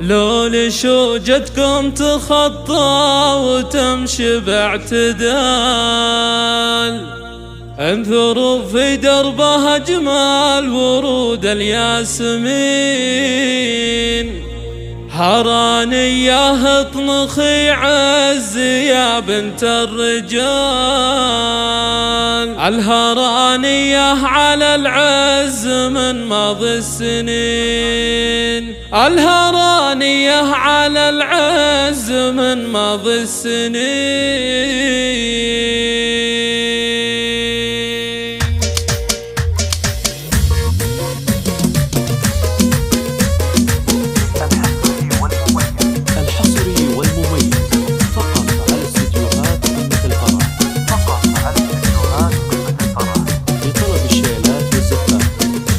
لو لشوجتكم تخطى وتمشي باعتدال، انثروا في دربها أجمل ورود الياسمين. هرانية اطنخي عز يا بنت الرجال، الهرانية على العز من ماضي السنين، الهرانية على العز من ماضي السنين.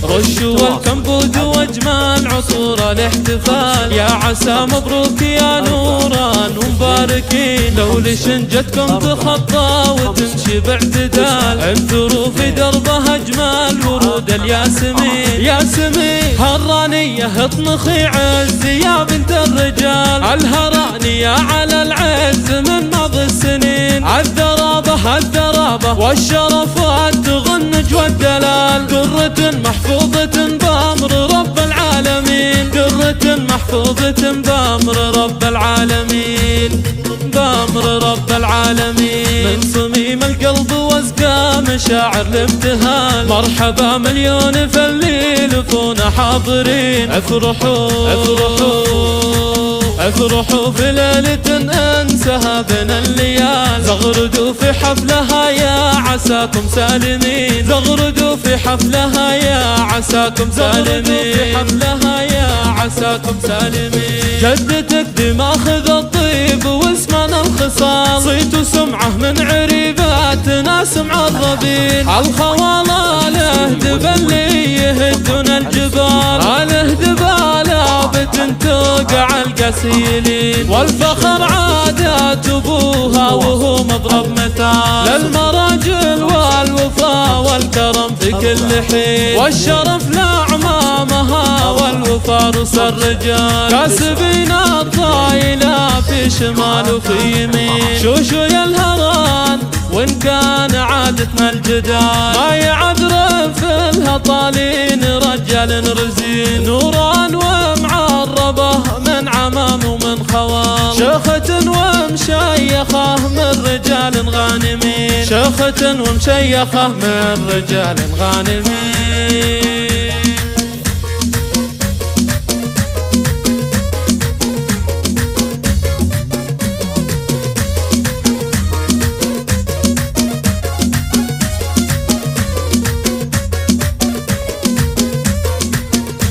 رشوا الكمبود واجمل عصور الاحتفال، يا عسى مبروك يا نوران ومباركين. لو لشنجتكم تخطى وتمشي باعتدال، انثروا في دربها اجمل ورود الياسمين. ياسمين هرانية اطنخي عز يا بنت الرجال، الهرانية على العز من ماضي السنين. الدرابة الدرابة والشرفات تغنج والدلال، درة محفوظة بأمر رب العالمين، درة محفوظة بأمر رب العالمين، بأمر رب العالمين. من صميم القلب وازقى مشاعر الابتهال، مرحبا مليون في الليل فونا حاضرين. افرحوا افرحوا افرحوا في ليلة انسها بين الليال، زغردوا في حفلها يا عساكم سالمين، زغردوا في حفلها يا عساكم سالمين، في حفلها يا عساكم سالمين. جدتك دماخذ الطيب واسمنا الخصال، صيت وسمعه من عريباتنا سمع الربيل. الخواله له دبلي يهدون الجبال، له دباله بتنتوقع القسيلين. والفخر عادات ابوها وهو مضرب مثال، للمراجل والوفا والكرم في كل حين. والشرف لأعمامها والوفا رؤوس الرجال، كاسبين الطايلة في شمال وفي يمين. شوشو يا الهران وإن كان عادتنا الجدال، ما يعذر في الهطالين رجال رزين. نوران ومعربة من عمام ومن خوام، شيخة ومشيخة من رجال غانمين، شيخة ومشيخة من رجال غانمين.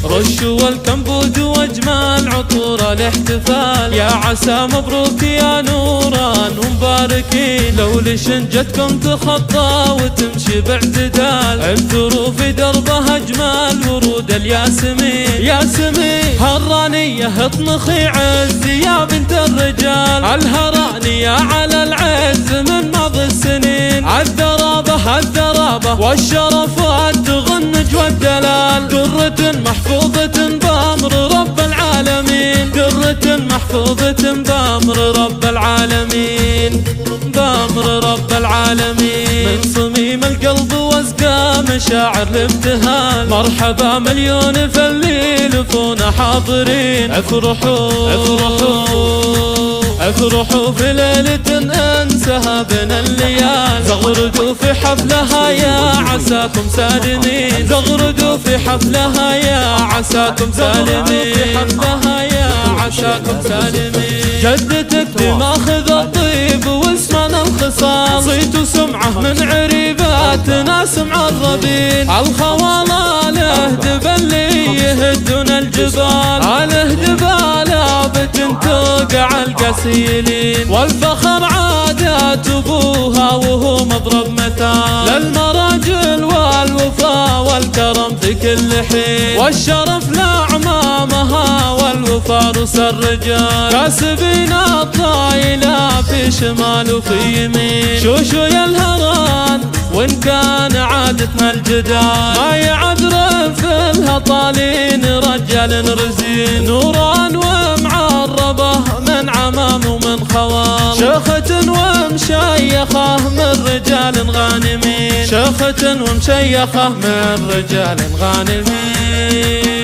رشوا الكمبود واجمل عطور الاحتفال، يا عسى مبروك يا نوران ومباركين. لو لشنجتكم تخطى وتمشي باعتدال، انثروا في دربها اجمل ورود الياسمين. ياسمين هرانية اطنخي عز يا بنت الرجال، الهرانية على العز من ماضي السنين. الدرابة الدرابة والشرفات تغنج والدلال، درة محفوظة بأمر رب العالمين، درة محفوظة بأمر رب العالمين، بأمر رب العالمين. من صميم القلب وازقى مشاعر الابتهال، مرحبا مليون في الليل فونا حاضرين. افرحوا افرحوا افرحوا في ليلة انسها بين الليال، زغردوا في حفلها يا عساكم سالمين، زغردوا في حفلها يا عساكم سالمين، في حفلها يا عساكم سالمين. جدتك دماخذ الطيب واسمنا الخصال، صيت وسمعه من عريباتنا سمع الربيل. الخواله له دبلي يهدون الجبال، له دباله بتنتوقع القسيلين. والفخر عادات ابوها وهو مضرب مثال، للمراجل والوفا والكرم في كل حين. والشرف لأعمامها والوفا رؤوس الرجال، كاسبين الطايلة في شمال وفي يمين. شوشو يا الهران وإن كان عادتنا الجدال، ما يعذر في الهطالين رجال رزين. نوران ومشيخة من رجال غانمين.